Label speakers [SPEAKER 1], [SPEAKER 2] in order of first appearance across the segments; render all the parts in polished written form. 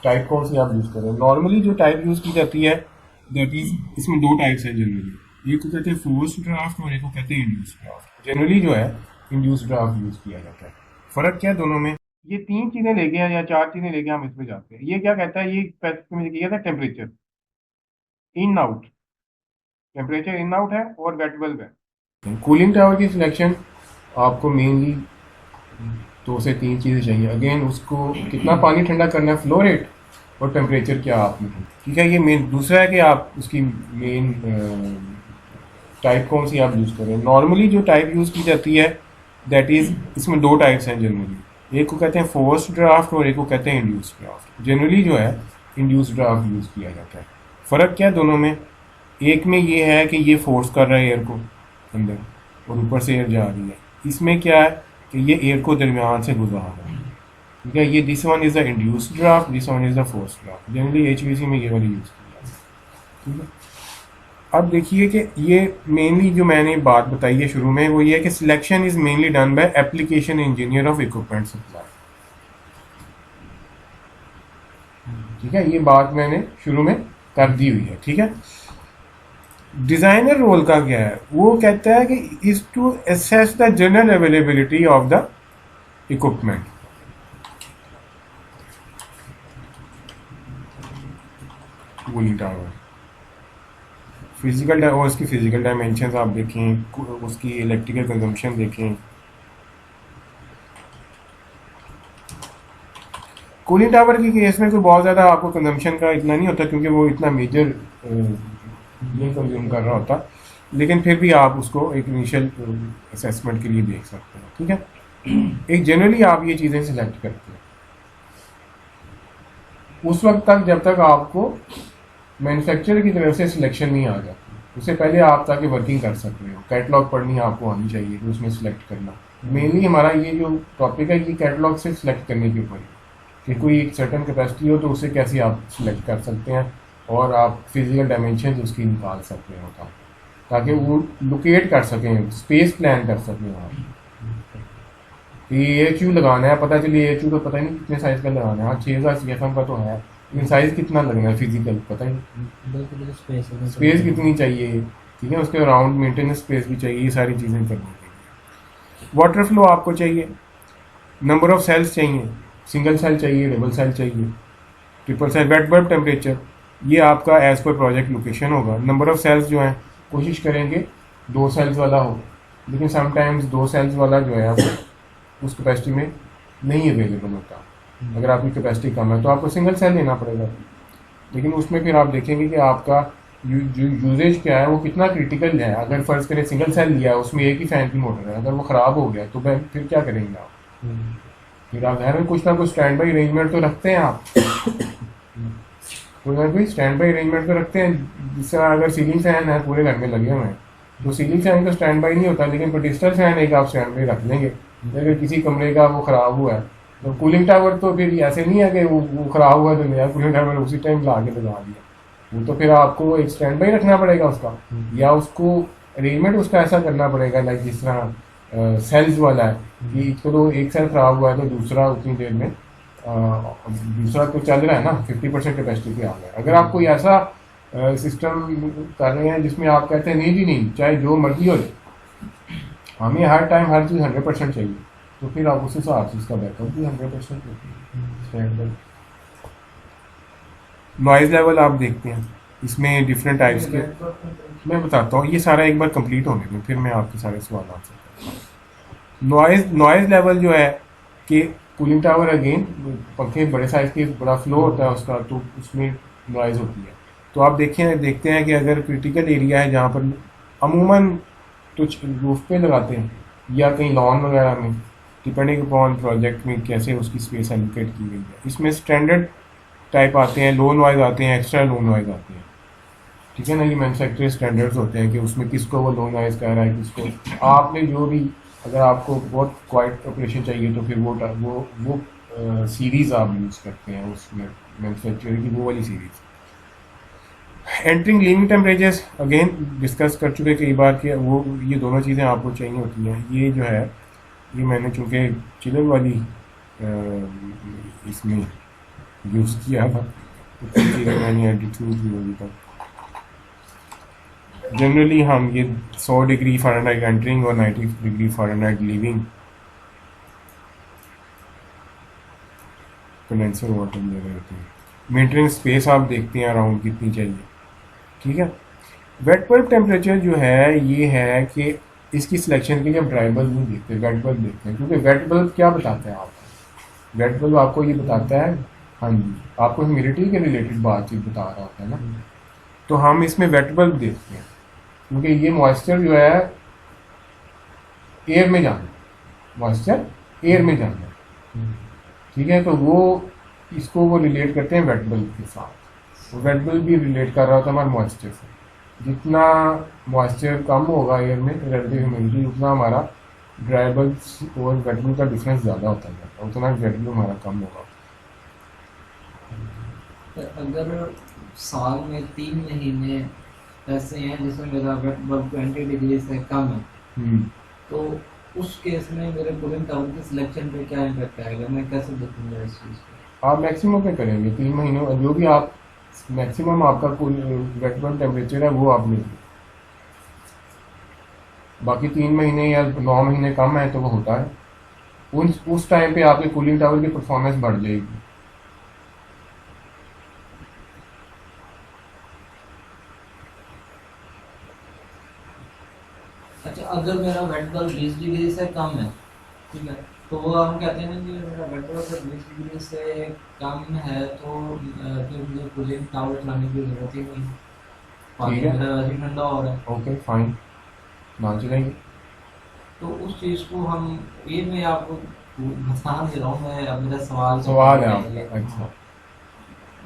[SPEAKER 1] Type कौन सी आप use कर रहे हैं। नॉर्मली जो टाइप यूज़ की जाती है दैट इज, इसमें दो टाइप्स हैं जनरली, एक को कहते हैं फोर्स्ड ड्राफ्ट और एक को कहते हैं इंड्यूस्ड ड्राफ्ट। जनरली जो है इंड्यूस्ड ड्राफ्ट यूज़ किया जाता है। फ़र्क क्या है दोनों में, ये तीन चीज़ें लेके या चार चीज़ें लेके हम इसमें जाते हैं। ये क्या कहता है, ये स्पेसिफिक किया था temperature in out, temperature in out है और वेट बल्ब है। कूलिंग टावर की सिलेक्शन आपको मेनली दो से तीन चीज़ें चाहिए। अगेन उसको कितना पानी ठंडा करना है, फ्लो रेट और टेम्परेचर क्या आपने, ठीक है। ये मेन। दूसरा है कि आप उसकी मेन टाइप कौन सी आप यूज़ करें। नॉर्मली जो टाइप यूज़ की जाती है दैट इज़, इसमें दो टाइप्स हैं जनरली, एक को कहते हैं फोर्स्ड ड्राफ्ट और एक को कहते हैं इंड्यूस्ड ड्राफ्ट। जनरली जो है इंड्यूस्ड ड्राफ्ट यूज़ किया जाता है। फ़र्क क्या है दोनों में, एक में ये है कि ये फोर्स कर रहा है एयर को अंदर और ऊपर से एयर जा रही है। इसमें क्या है कि ये एयर को दरमियान से गुजार रहा है, ठीक है। ये this one is the induced draft, this one is the forced draft. Generally HVC में ये वाली यूज़ की जाती है, ठीक है। अब देखिए कि ये मेनली जो मैंने बात बताई है शुरू में, वो ये है कि selection is mainly done by application engineer of equipment supply, ठीक है। ये बात मैंने शुरू में कर दी हुई है, ठीक है। डिजाइनर रोल का क्या है, वो कहता है कि is to assess the general availability of the equipment. Cooling tower physical और उसकी फिजिकल डायमेंशन आप देखें, उसकी इलेक्ट्रिकल कंजम्पशन देखें। कूलिंग टावर की केस में कोई बहुत ज़्यादा आपको कंजम्पशन का इतना नहीं होता क्योंकि वो इतना मेजर नहीं कंज्यूम कर रहा होता, लेकिन फिर भी आप उसको एक इनिशियल असेसमेंट के लिए देख सकते हैं, ठीक है। एक जनरली आप ये चीज़ें सिलेक्ट करते हैं उस वक्त तक जब तक आपको मैन्युफैक्चरर की तरफ से सिलेक्शन नहीं आ जाती। उससे पहले आप ताकि वर्किंग कर सकते हो, कैटलॉग पढ़नी आपको आनी चाहिए तो उसमें सिलेक्ट करना। मेनली हमारा ये जो टॉपिक है ये कैटलॉग से सिलेक्ट करने के ऊपर है कि कोई एक सर्टन कैपेसिटी हो तो उसे कैसे आप सिलेक्ट कर सकते हैं और आप फिजिकल डायमेंशन उसकी निकाल सकते हो ताकि वो लोकेट कर सकें, स्पेस प्लान कर सकें आप। ये क्यों लगाना है, पता चलिए ये क्यों तो पता ही नहीं कितने साइज़ का लगाना है। हाँ 6000 CFM का तो है, लेकिन साइज़ कितना लगना है फिजिकल पता ही नहीं। स्पेस कितनी चाहिए, ठीक है, उसके अराउंड मेंटेनेंस स्पेस भी चाहिए, ये सारी चीज़ें करनी चाहिए। वाटर फ्लो आपको चाहिए, नंबर ऑफ सेल्स चाहिए, सिंगल सेल चाहिए, डबल सेल चाहिए, triple cell, wet bulb temperature, ये आपका एज पर प्रोजेक्ट लोकेशन होगा। नंबर ऑफ सेल्स जो है कोशिश करेंगे 2 सेल्स वाला हो, लेकिन समटाइम्स 2 सेल्स वाला जो है वो उस कैपेसिटी में नहीं अवेलेबल होता। अगर आपकी कैपेसिटी कम है तो आपको सिंगल सेल लेना पड़ेगा, लेकिन उसमें फिर आप देखेंगे कि आपका जो यूजेज क्या है वो कितना क्रिटिकल है। अगर फ़र्ज़ करें सिंगल सेल लिया, उसमें एक ही फ़ैन की मोटर है, अगर वो ख़राब हो गया तो फिर क्या करेंगे आप। फिर आप घर में कुछ ना कुछ स्टैंड बाई अरेंजमेंट तो रखते हैं आप कोई ना कोई स्टैंड बाई अरेंजमेंट तो रखते हैं। जिससे अगर सीलिंग फैन है पूरे घर में लगे हुए हैं तो सीलिंग फैन का स्टैंड बाई नहीं होता, लेकिन प्रोटेस्टर फैन एक आप स्टैंड बाई रख लेंगे। अगर किसी कमरे का वो ख़राब हुआ है तो कूलिंग टावर तो फिर ऐसे नहीं है कि वो ख़राब हुआ तो नया कूलिंग टावर उसी टाइम ला के लगा दिया, वो तो फिर आपको एक स्टैंड बाई रखना पड़ेगा उसका, या उसको अरेंजमेंट उसका ऐसा करना पड़ेगा लाइक जिस तरह सेल्स वाला है कि चलो एक सेल ख़राब हुआ है तो दूसरा उतनी देर में दूसरा तो चल रहा है ना 50% कैपेसिटी पे आ गया। अगर आप कोई ऐसा सिस्टम कर रहे हैं जिसमें आप कहते हैं नहीं जी नहीं चाहे जो मर्जी हो हमें हर टाइम हर चीज़ 100% चाहिए, तो फिर आप उस हिसाब से इसका बैकअप भी 100% होती है। नॉइज़ लेवल आप देखते हैं, इसमें डिफरेंट टाइप्स के मैं बताता हूँ। ये सारा एक बार कंप्लीट होने में फिर मैं आपके सारे सवाल आंसर करता हूँ। नॉइज़ लेवल जो है कि कूलिंग टावर अगेन पंखे बड़े साइज़ के बड़ा फ्लो होता है उसका, तो उसमें नॉइज़ होती है। तो आप देखते हैं कि अगर क्रिटिकल एरिया है जहाँ पर अमूमन तो रूफ पे लगाते हैं या कहीं लॉन वगैरह में, डिपेंडिंग अपॉन प्रोजेक्ट में कैसे उसकी स्पेस एलोकेट की गई है। इसमें स्टैंडर्ड टाइप आते हैं, लो नॉइज़ आते हैं, एक्स्ट्रा लो नॉइज़ आते हैं, ठीक है ना। ये मैन्युफैक्चर स्टैंडर्ड्स होते हैं कि उसमें किसको वो लो नॉइज़ कह रहा है, किसको आपने जो भी, अगर आपको बहुत क्वाइट ऑपरेशन चाहिए तो फिर वो सीरीज़ आप यूज़ करते हैं उसमें मैन्युफैक्चर की वो वाली series. Entering living temperatures again discuss कर चुके कई बार कि वो ये दोनों चीज़ें आपको चाहिए होती हैं। ये जो है ये मैंने चूँकि चिलर वाली इसमें यूज़ किया था, उतनी चीज़ें मैंने एडिट नहीं की अभी तक। जनरली हम ये 100 डिग्री फ़ारेनहाइट एंटरिंग और 90 degree Fahrenheit leaving condenser water ले रहे होते हैं। मेंटेनेंस स्पेस आप देखते हैं अराउंड कितनी चाहिए, ठीक है। वेट बल्ब टेम्परेचर जो है ये है कि इसकी सिलेक्शन के लिए हम ड्राई बल्ब नहीं देखते, वेट बल्ब देखते हैं, क्योंकि वेट बल्ब क्या बताता है आपको, वेट बल्ब आपको ये बताता है, हाँ जी, आपको ह्यूमिडिटी के रिलेटेड बातचीत बता रहा होता है ना, तो हम इसमें वेट बल्ब देखते हैं, क्योंकि ये मॉइस्चर जो है एयर में जाना, मॉइस्चर एयर में जाना, ठीक है। तो वो इसको वो रिलेट करते हैं वेट बल्ब के साथ, वेट बल्ब भी रिलेट कर रहा होता है हमारे मॉइस्चर से। जितना मॉइस्चर कम होगा एयर में रिलेटिव ह्यूमिडिटी, उतना हमारा ड्राई बल्ब और वेट बल्ब का डिफरेंस ज़्यादा होता है, उतना वेट बल्ब हमारा कम होगा।
[SPEAKER 2] अगर साल में 3 महीने ऐसे हैं जिसमें मेरा वेट बल्ब 20 डिग्री से कम है, तो उस केस में मेरे कूलिंग टावर की सिलेक्शन पे क्या इम्पैक्ट आएगा, मैं कैसे देखूंगा इस चीज़ को?
[SPEAKER 1] आप मैक्सिमम पे करेंगे 3 महीनों, जो भी आप मैक्सिमम आपका वेट बल्ब टेम्परेचर है वो आप लेंगे, बाकी 3 महीने या 9 महीने कम है तो वो होता है, उस टाइम पे आपके कूलिंग टावर की परफॉर्मेंस बढ़ जाएगी।
[SPEAKER 2] अच्छा, अगर मेरा वेट बल्ब 20 डिग्री से कम है, ठीक है, तो वो हम कहते हैं ना कि मेरा वेट बल्ब अगर 20 डिग्री से कम है तो फिर मुझे कूलिंग टावर चलाने की जरूरत ही नहीं, पानी
[SPEAKER 1] ठीक है,
[SPEAKER 2] मेरा वैसे ही ठंडा हो रहा है।
[SPEAKER 1] ओके फाइन, ना चलेंगे।
[SPEAKER 2] तो उस चीज़ को हम, ये मैं आपको बता दे रहा हूँ, मैं अब मेरा
[SPEAKER 1] सवाल है
[SPEAKER 2] ये
[SPEAKER 1] आपका, अच्छा।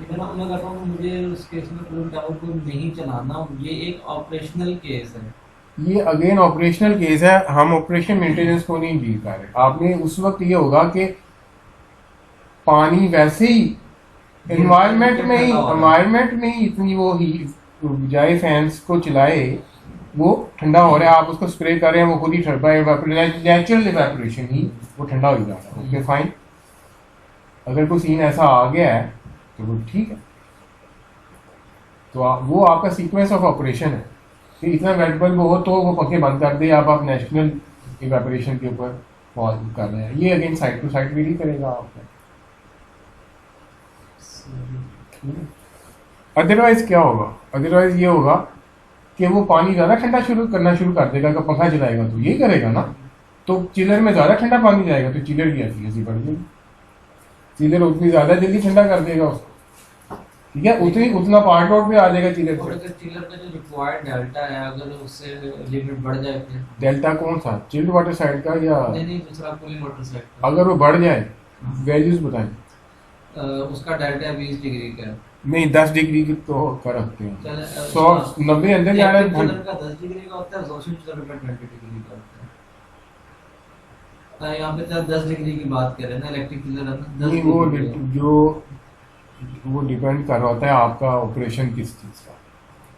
[SPEAKER 2] लेकिन अब मैं कहता हूँ कि मुझे उस केस में कूलिंग टावर को नहीं चलाना, ये एक ऑपरेशनल केस है।
[SPEAKER 1] ये अगेन ऑपरेशनल केस है, हम ऑपरेशन मेंटेनेंस को नहीं डील कर रहे। आपने उस वक्त ये होगा कि पानी वैसे ही एनवायरनमेंट में ही इतनी वो ही बजाय फैंस को चलाए वो ठंडा हो रहा है, आप उसको स्प्रे कर रहे हैं, वो खुद ही नेचुरल इवेपोरेशन ही वो ठंडा हो जा रहा है, ओके फाइन। अगर कोई सीन ऐसा आ गया है तो वो ठीक है, तो वो आपका सीक्वेंस ऑफ ऑपरेशन है कि इतना वेट बल्ब हो तो वो पंखे बंद कर दे, आप नेशनल इवेपोरेशन के ऊपर फॉल कर रहे हैं, ये again side to side vary करेगा आपको। अदरवाइज क्या होगा, अदरवाइज ये होगा कि वो पानी ज़्यादा ठंडा करना शुरू कर देगा, अगर पंखा चलाएगा तो यही करेगा ना, तो चिलर में ज़्यादा ठंडा पानी जाएगा तो चिलर की एफिशिएंसी बढ़ जाएगी, चिलर उतनी ज़्यादा जल्दी ठंडा कर देगा उसको, ठीक है, उतना पार्ट आउट पे आ जाएगा चिलर
[SPEAKER 2] और
[SPEAKER 1] से।
[SPEAKER 2] अगर चिलर का जो रिक्वायर्ड डेल्टा है अगर उससे लिमिट बढ़ जाए फिर?
[SPEAKER 1] डेल्टा कौन सा, चिल्ड वाटर साइड का या
[SPEAKER 2] नहीं, दूसरा कूलिंग वाटर साइड का।
[SPEAKER 1] अगर वो बढ़ जाए, वैल्यूज बताएं।
[SPEAKER 2] उसका डेल्टा 20 डिग्री का है।
[SPEAKER 1] नहीं 10 डिग्री की तो कर रखते हैं,
[SPEAKER 2] चल
[SPEAKER 1] 190 अंदर जा रहा है।
[SPEAKER 2] चिलर का 10 डिग्री का होता है, एग्जॉस्ट चिलर का 20 डिग्री का होता है। यहाँ पे 10 डिग्री की बात कर रहे हैं ना, इलेक्ट्रिक चिलर है ना, 10
[SPEAKER 1] नहीं वो
[SPEAKER 2] डिग्री का।
[SPEAKER 1] जो वो डिपेंड कर रहा होता है आपका ऑपरेशन किस चीज़ का,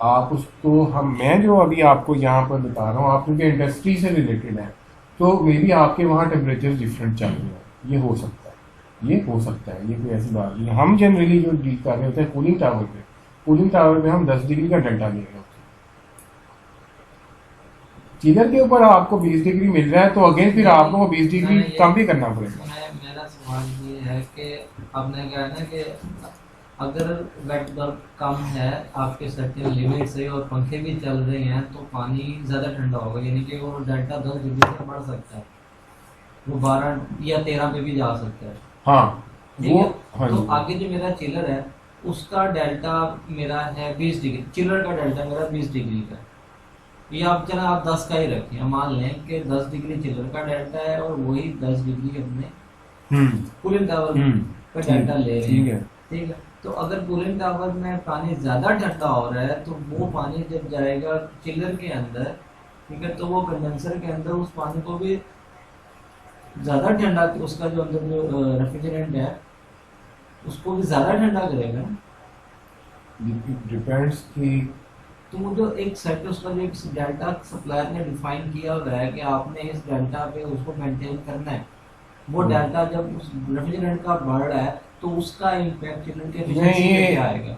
[SPEAKER 1] आप उसको मैं जो अभी आपको यहाँ पर बता रहा हूँ, आप क्योंकि इंडस्ट्री से रिलेटेड है तो मे बी आपके वहाँ टेम्परेचर डिफरेंट चल रहे हैं, ये हो सकता है, ये हो सकता है, ये कोई ऐसी बात नहीं। हम जनरली जो डील कर रहे होते हैं कूलिंग टावर पे, कूलिंग टावर में हम 10 डिग्री का डेल्टा ले रहे होते हैं, चिलर के ऊपर आपको 20 डिग्री मिल रहा है तो अगेन फिर आपको 20 डिग्री कम भी करना पड़ेगा।
[SPEAKER 2] मेरा सवाल ये है कि आपने कहा ना कि अगर वेट बल्ब कम है आपके सर्टेन लिमिट से और पंखे भी चल रहे हैं तो पानी ज़्यादा ठंडा होगा, यानी कि वो डेल्टा 10 डिग्री से बढ़ सकता है, वो 12 या 13 पे भी जा सकता है।
[SPEAKER 1] हाँ
[SPEAKER 2] ठीक
[SPEAKER 1] वो
[SPEAKER 2] है,
[SPEAKER 1] हाँ
[SPEAKER 2] तो
[SPEAKER 1] जी।
[SPEAKER 2] आगे जो मेरा चिलर है उसका डेल्टा मेरा है 20 डिग्री, चिलर का डेल्टा मेरा 20 डिग्री का है। ये आप चला आप 10 का ही रखें, मान लें कि 10 डिग्री चिलर का डेल्टा है और वही 10 डिग्री हमने कूलिंग टावर का डेल्टा ले रहे हैं, ठीक है। तो अगर कूलिंग टावर में पानी ज़्यादा ठंडा हो रहा है तो वो पानी जब जाएगा चिलर के अंदर, ठीक है, तो वो कंडेंसर के अंदर उस पानी को भी ज़्यादा ठंडा, उसका जो अंदर जो रेफ्रिजरेंट है उसको भी ज़्यादा ठंडा करेगा।
[SPEAKER 1] डिपेंड्स कि
[SPEAKER 2] तो वो जो एक सेट उसका जो एक डेल्टा सप्लायर ने डिफाइन किया हुआ है कि आपने इस डेल्टा पे उसको मेंटेन करना है, वो डेल्टा जब उस रेफ्रिजरेंट का बढ़ रहा है तो उसका इम्पैक्ट चिल्ड्रन के
[SPEAKER 1] नहीं,
[SPEAKER 2] एफिशिएंसी पे
[SPEAKER 1] ये
[SPEAKER 2] क्या आएगा?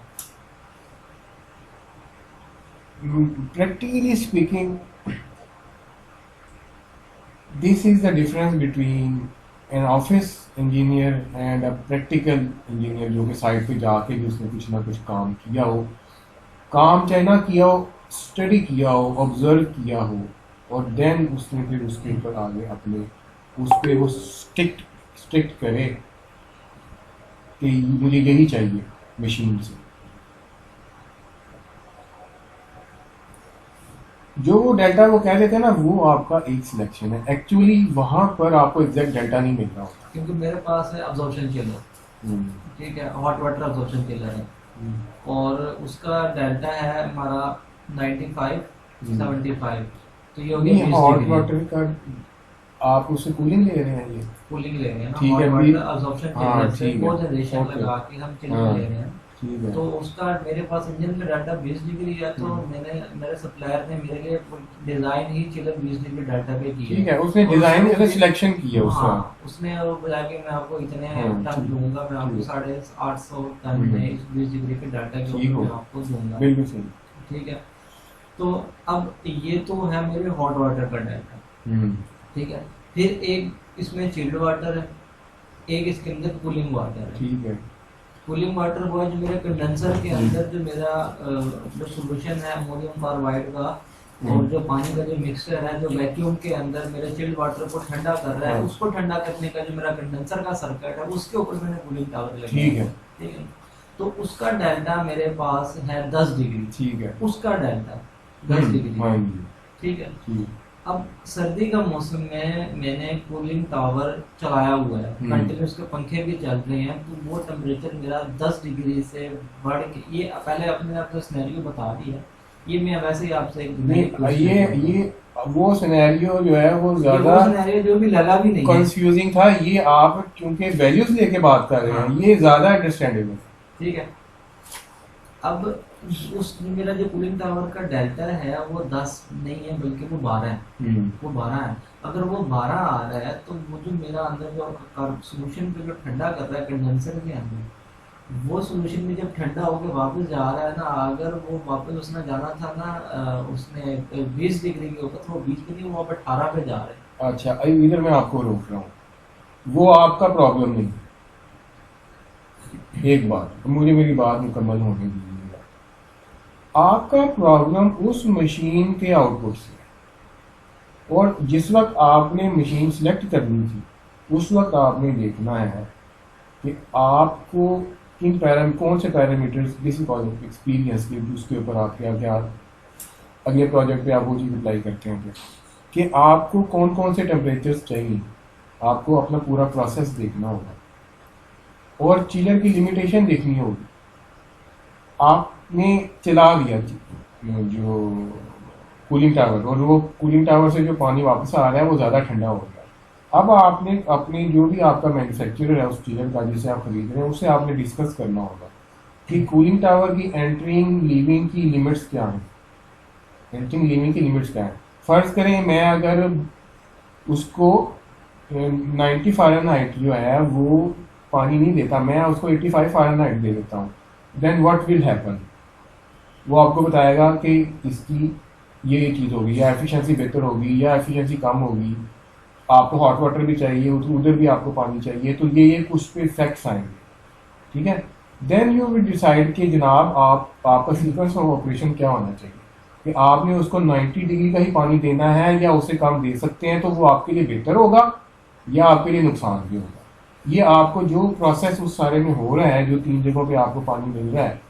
[SPEAKER 1] practically speaking, this is the difference between an office engineer and a practical engineer, जो कि साइट पे जाके भी उसने कुछ ना कुछ काम किया हो, काम चाहे ना किया हो, स्टडी किया हो, ऑब्जर्व किया हो, और देन उसने फिर उसके ऊपर आगे अपने उस पे वो स्ट्रिक्ट करे कि मुझे यही चाहिए मशीन से। जो वो डेल्टा वो कह देते हैं ना, वो आपका एक सिलेक्शन है, एक्चुअली वहां पर आपको एग्जैक्ट डेल्टा नहीं मिल रहा होता।
[SPEAKER 2] क्योंकि मेरे पास है अब्जॉर्प्शन चिलर,
[SPEAKER 1] हम्म,
[SPEAKER 2] ठीक है, हॉट वाटर अब्जॉर्प्शन चिलर है,
[SPEAKER 1] हम्म,
[SPEAKER 2] और उसका डेल्टा है हमारा 95
[SPEAKER 1] हम्म।
[SPEAKER 2] 75, तो ये हो गया
[SPEAKER 1] नहीं,
[SPEAKER 2] 20
[SPEAKER 1] हॉट
[SPEAKER 2] डिग्री।
[SPEAKER 1] वाटर का आप उससे कूलिंग ले रहे हैं ये?
[SPEAKER 2] कूलिंग ले रहे हैं ना,
[SPEAKER 1] ठीक
[SPEAKER 2] हॉट
[SPEAKER 1] है,
[SPEAKER 2] वाटर अब्जॉर्प्शन
[SPEAKER 1] हाँ
[SPEAKER 2] चिलर से
[SPEAKER 1] ठीक है,
[SPEAKER 2] वो जनरेशन
[SPEAKER 1] ओके,
[SPEAKER 2] लगा के हम चिलर
[SPEAKER 1] हाँ
[SPEAKER 2] ले रहे हैं।
[SPEAKER 1] ठीक है।
[SPEAKER 2] तो उसका मेरे पास इंजन का डाटा 20 डिग्री है, तो
[SPEAKER 1] हम्म,
[SPEAKER 2] मेरे सप्लायर ने मेरे लिए डिजाइन ही चिलर 20 डिग्री डाटा पे की
[SPEAKER 1] ठीक है, उसने
[SPEAKER 2] और
[SPEAKER 1] डिजाइन
[SPEAKER 2] उसने
[SPEAKER 1] उसने सिलेक्शन की है उसका।
[SPEAKER 2] हाँ, उसने वो बोला कि मैं आपको इतने
[SPEAKER 1] हाँ
[SPEAKER 2] टन
[SPEAKER 1] ठीक,
[SPEAKER 2] दूंगा, मैं आपको
[SPEAKER 1] ठीक,
[SPEAKER 2] 850 टन
[SPEAKER 1] हम्म,
[SPEAKER 2] में इस 20 डिग्री के डाटा के
[SPEAKER 1] ठीक
[SPEAKER 2] ऊपर
[SPEAKER 1] हो,
[SPEAKER 2] मैं आपको दूंगा।
[SPEAKER 1] बिल्कुल सही।
[SPEAKER 2] ठीक है, तो अब ये तो है मेरे हॉट वाटर का डाटा,
[SPEAKER 1] हम्म,
[SPEAKER 2] ठीक है। फिर एक इसमें चिल्ड वाटर है, एक इसके अंदर कूलिंग वाटर है।
[SPEAKER 1] ठीक है।
[SPEAKER 2] कूलिंग वाटर वो है जो मेरे कंडेंसर के अंदर जो मेरा जो सोल्यूशन है अमोनियम कार्बाइड का, और जो पानी का जो मिक्सचर है जो वैक्यूम के अंदर मेरे चिल्ड वाटर को ठंडा कर रहा है,
[SPEAKER 1] हाँ,
[SPEAKER 2] उसको ठंडा करने का जो मेरा कंडेंसर का सर्किट है उसके ऊपर मैंने कूलिंग टावर लगाया
[SPEAKER 1] ठीक है,
[SPEAKER 2] है, ठीक है। तो उसका डेल्टा मेरे पास है 10 डिग्री,
[SPEAKER 1] ठीक है।
[SPEAKER 2] उसका डेल्टा 10 डिग्री,
[SPEAKER 1] हाँ जी,
[SPEAKER 2] ठीक है।
[SPEAKER 1] ठीक,
[SPEAKER 2] अब सर्दी का मौसम में मैंने कूलिंग टावर चलाया हुआ है, कंटिन्यूस के पंखे भी चल रहे हैं, तो वो टेम्परेचर मेरा 10 डिग्री से बढ़ के, ये पहले अपने आपको सिनेरियो बता दिया, ये मैं वैसे ही आपसे एक
[SPEAKER 1] नहीं, ये वो सिनेरियो जो है वो
[SPEAKER 2] ये
[SPEAKER 1] ज्यादा
[SPEAKER 2] वो सिनेरियो जो भी लगा भी नहीं है,
[SPEAKER 1] कंफ्यूजिंग था। ये आप क्योंकि वैल्यूज लेके बात कर रहे
[SPEAKER 2] हाँ,
[SPEAKER 1] हैं, ये ज्यादा अंडरस्टैंडेबल।
[SPEAKER 2] ठीक है। अब उस मेरा जो कूलिंग टावर का डेल्टा है वो 10 नहीं है बल्कि वो 12 है, वो 12 है। अगर वो 12 आ रहा है तो वो जो मेरा अंदर जो सोल्यूशन पे जो ठंडा कर रहा है कंडेंसर के अंदर, वो सोल्यूशन में जब ठंडा होकर वापस जा रहा है ना, अगर वो वापस उसने जाना था ना उसने 20 डिग्री के ऊपर, तो वो 20 डिग्री वो अब 18 पे जा रहा है।
[SPEAKER 1] अच्छा, इधर मैं आपको रोक रहा हूँ, वो आपका प्रॉब्लम नहीं। एक बात मुझे मेरी बात मुकम्मल होने दीजिएगा। आपका प्रॉब्लम उस मशीन के आउटपुट से है। और जिस वक्त आपने मशीन सेलेक्ट करनी थी, उस वक्त आपने देखना है कि आपको कौन से पैरामीटर्स किसी एक्सपीरियंस के उसके ऊपर आपके आगे अगले प्रोजेक्ट पे आप वो चीज़ अप्लाई करते हैं कि आपको कौन कौन से टेम्परेचर्स चाहिए। आपको अपना पूरा प्रोसेस देखना होगा और चिलर की लिमिटेशन देखनी होगी। आपने चला दिया जो कूलिंग टावर, और वो कूलिंग टावर से जो पानी वापस आ रहा है वो ज़्यादा ठंडा हो गया। अब आपने अपने जो भी आपका मैन्युफैक्चरर है उस चिलर का जिसे आप खरीद रहे हैं, उससे आपने डिस्कस करना होगा कि कूलिंग टावर की एंट्रिंग लीविंग की लिमिट्स क्या हैं। एंट्रिंग लीविंग की लिमिट्स क्या है? फर्ज करें मैं अगर उसको 90 फ़ारेनहाइट जो है वो पानी नहीं देता, मैं उसको 85 फ़ारेनहाइट दे देता हूँ, देन व्हाट विल हैपन? वो आपको बताएगा कि इसकी ये चीज़ होगी, या एफिशिएंसी बेहतर होगी या एफिशिएंसी कम होगी। आपको हॉट वाटर भी चाहिए, उधर भी आपको पानी चाहिए, तो ये कुछ पे फैक्ट्स आएंगे, ठीक है। देन यू विल डिसाइड कि जनाब आपका सीक्वेंस ऑफ ऑपरेशन क्या होना चाहिए, कि आपने उसको 90 डिग्री का ही पानी देना है या उससे कम दे सकते हैं, तो वो आपके लिए बेहतर होगा या आपके लिए नुकसान भी होगा। ये आपको जो प्रोसेस उस सारे में हो रहा है, जो 3 जगहों पे आपको पानी मिल रहा है,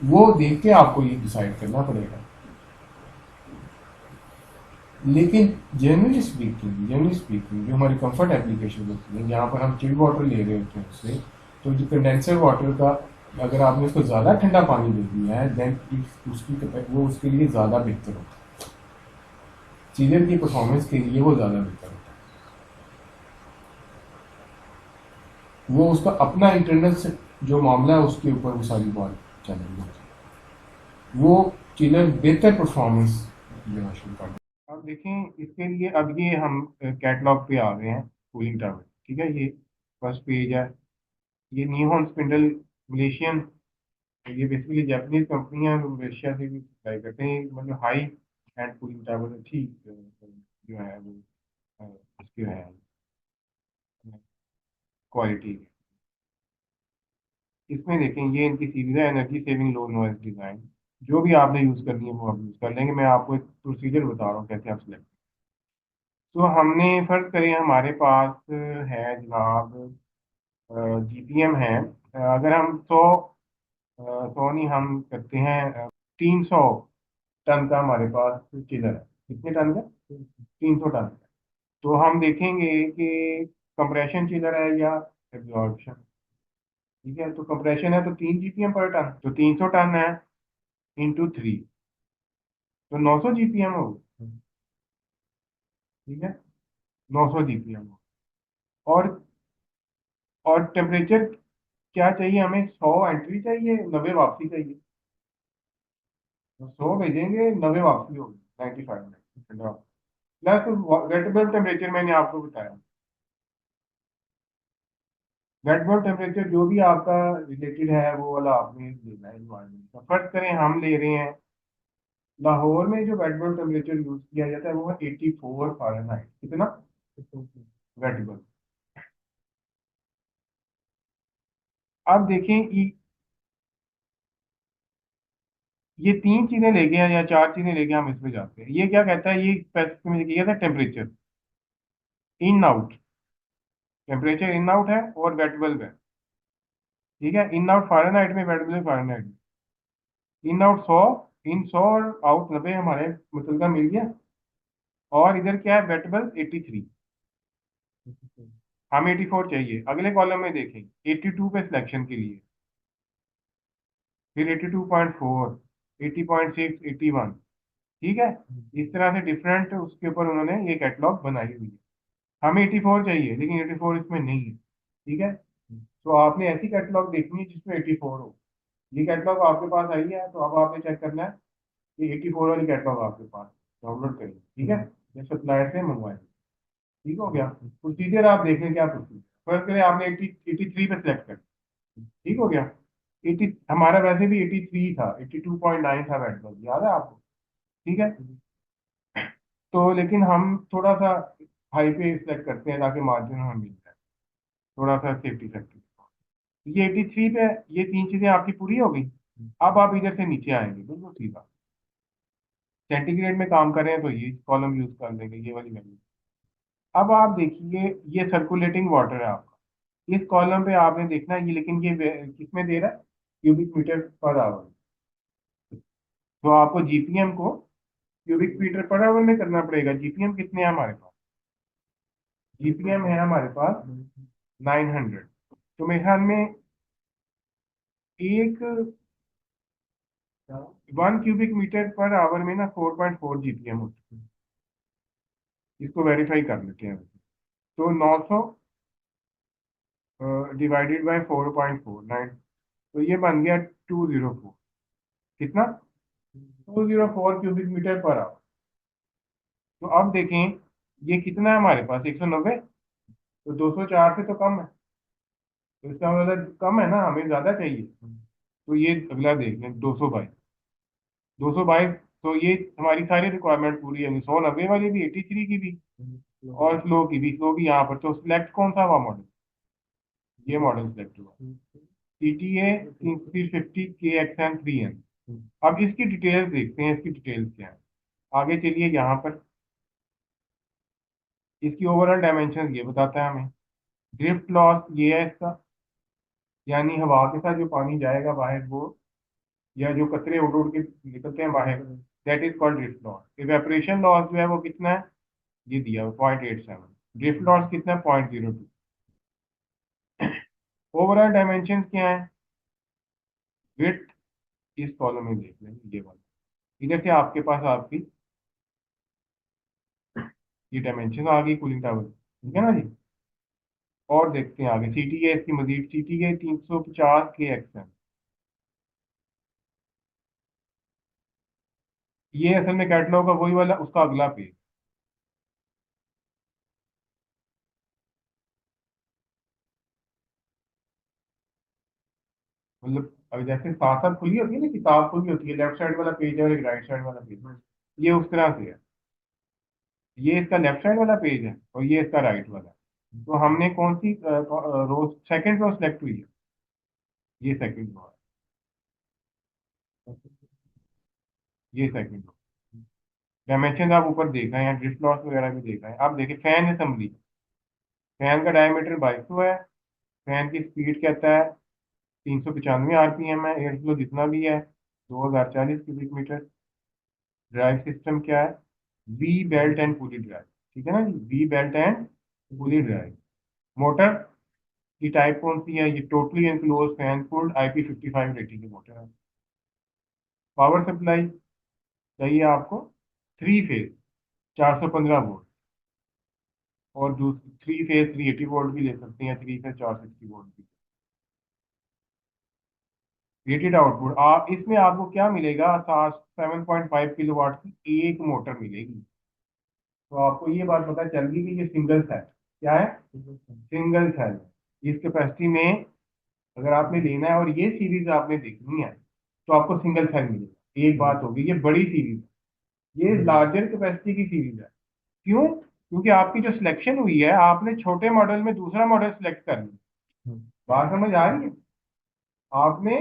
[SPEAKER 1] वो देख के आपको ये डिसाइड करना पड़ेगा। लेकिन जनरली स्पीकिंग जो हमारी कंफर्ट एप्लीकेशन होती है, जहाँ पर हम चिल्ड वाटर ले रहे होते हैं उससे, तो जो कंडेंसर वाटर का अगर आपने उसको ज़्यादा ठंडा पानी दे दिया है, देन वो उसके लिए ज़्यादा बेहतर होता है। चिलर की परफॉर्मेंस के लिए वो ज़्यादा बेहतर होता है। वो उसका अपना इंटरनल से जो मामला है उसके ऊपर वो सारी बात चल रही होती है। वो चिलर बेहतर परफॉर्मेंस देना शुरू कर देता है। अब देखें इसके लिए, अब ये हम कैटलॉग पे आ गए हैं कूलिंग टावर, ठीक है। ये फर्स्ट पेज है, ये निहॉन स्पिंडल मलेशियन, ये बेसिकली जापानीज कंपनी है, मलेशिया से भी सप्लाई करते हैं, मतलब हाई एंड कूलिंग टावर अच्छी जो है वो इसकी है क्वालिटी। इसमें देखें ये इनकी सीरीज है एनर्जी सेविंग लो नॉइज डिजाइन। जो भी आपने यूज करनी है वो आप यूज कर लेंगे, मैं आपको एक प्रोसीजर बता रहा हूँ कैसे आप सिलेक्ट। तो हमने फर्ज करें हमारे पास है जनाब जीपीएम है, अगर हम 100 नहीं हम करते हैं 300 टन का हमारे पास चिलर है। कितने टन का? 300 टन। तो हम देखेंगे कि कंप्रेशन चिलर है या एब्जॉर्प्शन। ठीक है, तो कंप्रेशन है तो 3 जीपीएम पर टन, तो 300 टन है इंटू 3, तो 900 जीपीएम हो। ठीक है, 900 जीपीएम हो। और टेम्परेचर क्या चाहिए हमें? 100 एंट्री चाहिए, 90 वापसी चाहिए। तो 100 भेजेंगे, 90 वापसी होगी, 95 प्लस वेटेबल टेम्परेचर मैंने आपको बताया। वेटेबल टेम्परेचर जो भी आपका रिलेटेड है वो वाला आपने लेना है इन्वायरमेंट का। फर्ज करें हम ले रहे हैं लाहौर में जो वेटेबल टेम्परेचर यूज किया जाता है वो है 84 फ़ारेनहाइट। कितना वेटेबल? अब देखें कि ये 3 चीजें लेके या 4 चीजें लेके हम इसमें जाते हैं। ये क्या कहता है, ये स्पेसिफिक किया था temperature in out, temperature in out है और वेट बल्ब है। ठीक है, इन आउट फ़ारेनहाइट में, वेट बल्ब फ़ारेनहाइट में। इन आउट 100, इन 100 और आउट 90 हमारे मुतलका मिल गया। और इधर क्या है, वेट बल्ब 83, हमें 84 चाहिए। अगले कॉलम में देखें 82 पे सिलेक्शन के लिए, फिर 82.4, 80.6, 81। ठीक है, इस तरह से डिफरेंट उसके ऊपर उन्होंने ये कैटलॉग बनाई हुई है। हमें 84 चाहिए लेकिन 84 इसमें नहीं है। ठीक है, तो आपने ऐसी कैटलॉग देखनी है जिसमें 84 हो। ये कैटलॉग आपके पास आई है तो अब आपने चेक करना है कि 84 वाली कैटलॉग आपके पास डाउनलोड करिए। ठीक है, ये सप्लायर से मंगवाएं। ठीक हो गया, प्रोसीजर आप देख लें क्या प्रोसीजर। फर्स्ट करें आपने 83 पे सिलेक्ट कर, ठीक हो गया। 80 हमारा वैसे भी 83 था, 82.9 था बैटबॉल, याद है आपको? ठीक है, तो लेकिन हम थोड़ा सा हाई पे सिलेक्ट करते हैं ताकि मार्जिन हमें मिल जाए, थोड़ा सा सेफ्टी फैक्टर। ये 83 पे, ये 3 चीजें आपकी पूरी हो गई। अब आप इधर से नीचे आएंगे बिल्कुल सीधा, सेंटीग्रेड में काम कर रहे हैं तो ये कॉलम यूज कर लेंगे, ये वाली वैल्यू। अब आप देखिए ये सर्कुलेटिंग वाटर है आपका, इस कॉलम पे आपने देखना है ये, लेकिन ये किसमें दे रहा है? Cubic metre per hour. तो आपको जीपीएम को क्यूबिक मीटर पर आवर में करना पड़ेगा। जीपीएम कितने हैं हमारे पास? जीपीएम है हमारे पास 900। तो मेरे ख्याल में एक 1 क्यूबिक मीटर पर आवर में ना 4.4 जीपीएम होती है। इसको वेरीफाई कर लेते हैं। तो 900 डिवाइडेड बाय 4.49, तो ये बन गया 204। कितना? 204 क्यूबिक मीटर पर आवर। तो अब देखें ये कितना है हमारे पास, 190। तो 204 से तो कम है, तो इसका मतलब कम है ना, हमें ज्यादा चाहिए। तो ये अगला देख लें 222, 222। तो ये हमारी सारी रिक्वायरमेंट पूरी है, 190 वाली भी, 83 की भी, और फ्लो की भी। फ्लो भी यहाँ पर, तो सिलेक्ट कौन सा हुआ मॉडल? ये मॉडल सिलेक्ट हुआ, टी टी ए 350 के एक्स एन 3 एन। अब इसकी डिटेल्स देखते हैं, इसकी डिटेल्स क्या है। आगे चलिए, यहाँ पर इसकी ओवरऑल डायमेंशन ये बताता है हमें। ड्रिफ्ट लॉस ये है इसका, यानी हवा के साथ जो पानी जाएगा बाहर वो, या जो कचरे उड़ उड़ के निकलते हैं बाहर, that is called drift loss. Evaporation loss जो है वो कितना है, ये दिया 0.87। ड्रिफ्ट लॉस कितना है? 0.02। ओवरऑल डायमेंशन क्या है? विड्थ इस कॉलम में देख लेंगे, ये वाला। इधर से आपके पास आपकी ये डायमेंशन आ गई कूलिंग टावर, ठीक है ना जी। और देखते हैं आगे, सी टी है इसकी मजीद, सी टी है 350 के एक्स है। ये असल में कैटलॉग का वही वाला, उसका अगला पेज। मतलब अभी जैसे साथ साथ खुली होती है ना, किताब खुली होती है, लेफ्ट साइड वाला पेज है और एक राइट साइड वाला पेज है, ये उस तरह से है। ये इसका लेफ्ट साइड वाला पेज है और ये इसका राइट वाला है। तो हमने कौन सी रो, सेकंड रो सेलेक्ट हुई है, ये सेकंड रो है, ये सेकंड रो। डायमेंशन आप ऊपर देख रहे हैं, ड्रिफ्ट लॉस वगैरह भी देख रहे हैं। आप देखिए फैन असेंबली, फैन का डायमीटर 2200 है। फैन की स्पीड कहता है 395 RPM है। एयर फ्लो जितना भी है 2040 क्यूबिक मीटर। ड्राइव सिस्टम क्या है, V belt and pulley drive, ठीक है ना जी, V belt and pulley drive. Motor की टाइप कौन सी है, ये totally enclose fan cooled IP55 rating की मोटर है। पावर सप्लाई चाहिए आपको 3 फेज 415 वोल्ट, और दूसरी 3 फेज 380 वोल्ट भी ले सकते हैं, 3 फेज 460 वोल्ट भी। रेटेड आउटपुट आप इसमें आपको क्या मिलेगा, 7.5 किलोवाट की एक मोटर मिलेगी। तो आपको ये बात पता चल गई कि ये सिंगल सेल क्या है, सिंगल सेल। इस कैपेसिटी में अगर आपने लेना है और ये सीरीज आपने देखनी है तो आपको सिंगल सेल मिलेगा। एक बात होगी, ये बड़ी सीरीज है, ये लार्जर कैपेसिटी की सीरीज है। क्यों, क्योंकि आपकी जो सिलेक्शन हुई है, आपने छोटे मॉडल में दूसरा मॉडल सिलेक्ट कर लिया। बात समझ आ रही है, आपने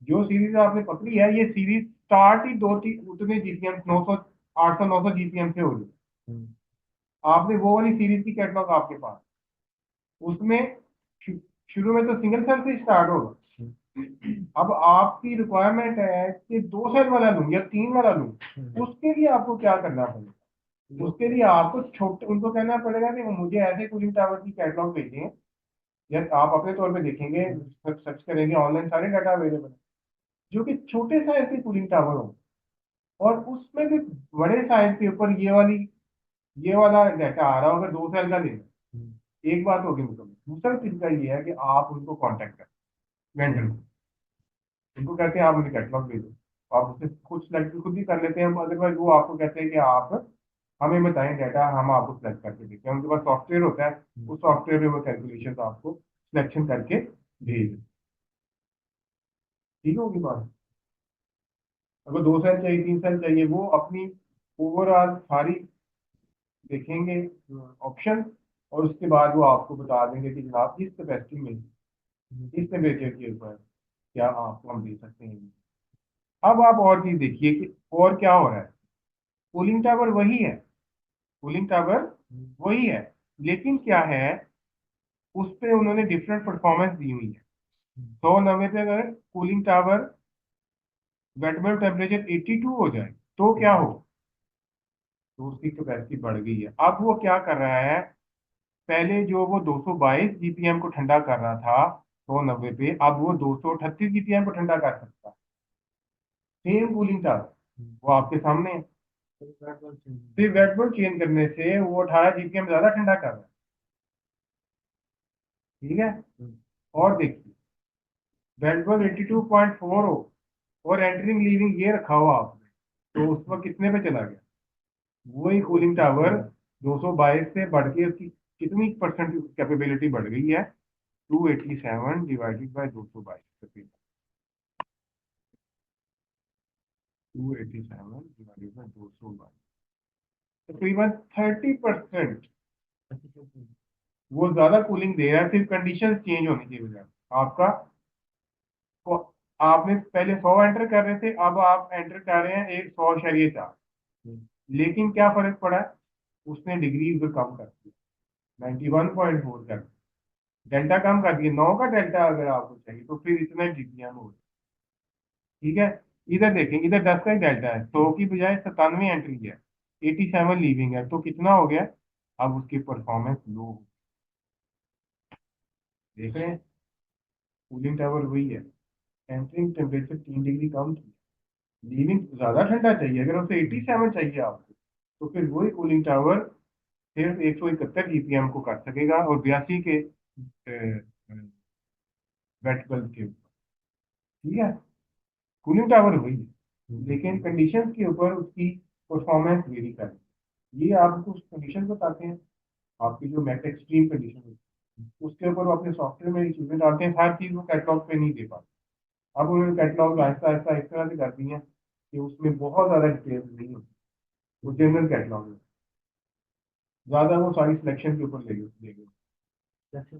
[SPEAKER 1] जो सीरीज आपने पकड़ी है, ये सीरीज स्टार्ट ही दो तीन उतने जीपीएम 900 800 900 जीपीएम से हो रही। आपने वो वाली सीरीज की कैटलॉग आपके पास, उसमें शु- शुरू में तो सिंगल सेल से स्टार्ट होगा। अब आपकी रिक्वायरमेंट है कि 2 सेल वाला लूं या 3 वाला लूं, उसके लिए आपको क्या करना पड़ेगा, उसके लिए आपको छोटे उनको कहना पड़ेगा कि मुझे ऐसे कूलिंग टावर की कैटलॉग भेजें, या आप अपने तौर पे देखेंगे, सर्च करेंगे ऑनलाइन, सारे डाटा अवेलेबल है, जो कि छोटे साइज के कूलिंग टावर हो, और उसमें भी बड़े साइज के ऊपर ये वाला डाटा आ रहा होगा 2 सेल का लेना। एक बात होगी मतलब, दूसरा तरीका ये है कि आप उनको कांटेक्ट करें, वेंडर को, उनको कहते हैं आप मुझे कैटलॉग दे दो, आप उससे कुछ सिलेक्ट खुद ही कर लेते हैं। अदरवाइज वो आपको कहते हैं कि आप हमें बताएं डाटा, हम आपको सिलेक्ट करके देते हैं। उनके पास सॉफ्टवेयर होता है, उस सॉफ्टवेयर में वो कैलकुलेशन आपको सिलेक्शन करके भेज दें। ठीक होगी बात। अगर 2 सेल चाहिए 3 सेल चाहिए, वो अपनी ओवरऑल सारी देखेंगे ऑप्शन, और उसके बाद वो आपको बता देंगे कि जनाब इस कैपेसिटी में इस टेम्परेचर के ऊपर क्या आपको हम दे सकते हैं। अब आप और चीज देखिए कि और क्या हो रहा है। कूलिंग टावर वही है, कूलिंग टावर वही है, लेकिन क्या है, उस पे उन्होंने डिफरेंट परफॉर्मेंस दी हुई है। 190 पे अगर cooling tower wait bulb temperature 82 हो जाए तो क्या हो, तो उसकी कैपेसिटी बढ़ गई है। अब वो क्या कर रहा है, पहले जो वो 222 जीपीएम को ठंडा कर रहा था 190 पे, अब वो 238 जीपीएम को ठंडा कर सकता है। सेम कूलिंग टावर वो आपके सामने है। सिर्फ वेट बल्ब चेंज करने से वो 18 जीपीएम ज्यादा ठंडा कर रहा है। ठीक है, और देखिए वेट बल्ब 82.4 हो और एंटरिंग लीविंग ये रखा हुआ आपने, तो उस वक्त कितने पे चला गया, वही कूलिंग टावर 222 से बढ़ के उसकी कितनी परसेंट कैपेबिलिटी बढ़ गई है, 287 डिवाइडेड बाई 222, 287 डिवाइडेड बाई 222, तकरीबन 30% वो ज्यादा कूलिंग दे रहा है, सिर्फ कंडीशन चेंज होने की वजह से। आपका को, आपने पहले 100 एंटर कर रहे थे, अब आप एंटर कर रहे हैं 100.4, लेकिन क्या फर्क पड़ा है, उसने डिग्री उधर कम कर दिया, 91.4 कर दिया, डेल्टा कम कर दिया। 9 का डेल्टा अगर आपको चाहिए तो फिर इतना जीपीएम हो। ठीक है, इधर देखें, इधर 10 का ही डेल्टा है, 100 की बजाय 97 एंट्री है, 87 लीविंग है, तो कितना हो गया, अब उसकी परफॉर्मेंस लो। देख रहे हैं, कूलिंग टावर वही है, एंट्रिंग टेम्परेचर 3 डिग्री कम की, लीविंग ज्यादा ठंडा चाहिए। अगर उसे 87 चाहिए आपको, तो फिर वही कूलिंग टावर सिर्फ 171 जीपीएम को कर सकेगा, और 82 के वेट बल्ब के ऊपर। ठीक है, कूलिंग टावर वही है, लेकिन कंडीशन के ऊपर उसकी परफॉर्मेंस वेरी करे। ये आपको कंडीशन बताते हैं, आपकी जो मैक एक्सट्रीम कंडीशन है, उसके ऊपर वो अपने सॉफ्टवेयर में चीजें डालते हैं, हर चीज वो कैटलॉग पे नहीं दे पाते। अब उन्होंने कैटलॉग आहिस्ता आहिस्ता इस तरह से कर दी है कि उसमें बहुत ज़्यादा डिटेल्स नहीं होती, वो जनरल कैटलॉग है, ज़्यादा वो सारी सिलेक्शन के ऊपर ले गए, सिलेक्शन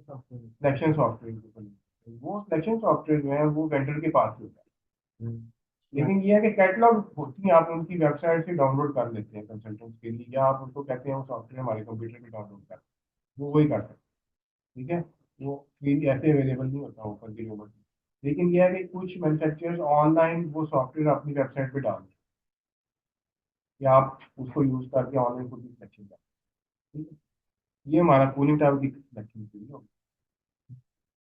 [SPEAKER 1] सॉफ्टवेयर के ऊपर ले गए। वो सिलेक्शन सॉफ्टवेयर जो है वो वेंडर के पास होता है, लेकिन ये है कि कैटलॉग होती है, आप उनकी वेबसाइट से डाउनलोड कर लेते हैं कंसल्टेंट्स के लिए, या आप उनको कहते हैं वो सॉफ्टवेयर हमारे कंप्यूटर पे डाउनलोड कर, वो वही कर सकते हैं, ठीक है। वो फ्री ऐसे अवेलेबल नहीं होता ओपन की में, लेकिन यह है कि कुछ मैन्युफैक्चरर्स ऑनलाइन वो सॉफ्टवेयर अपनी वेबसाइट पे डाल दें, कि आप उसको यूज करके ऑनलाइन खुद भी सिलेक्शन करें, ठीक है। ये हमारा कूलिंग टावर की सिलेक्शन के लिए होगा।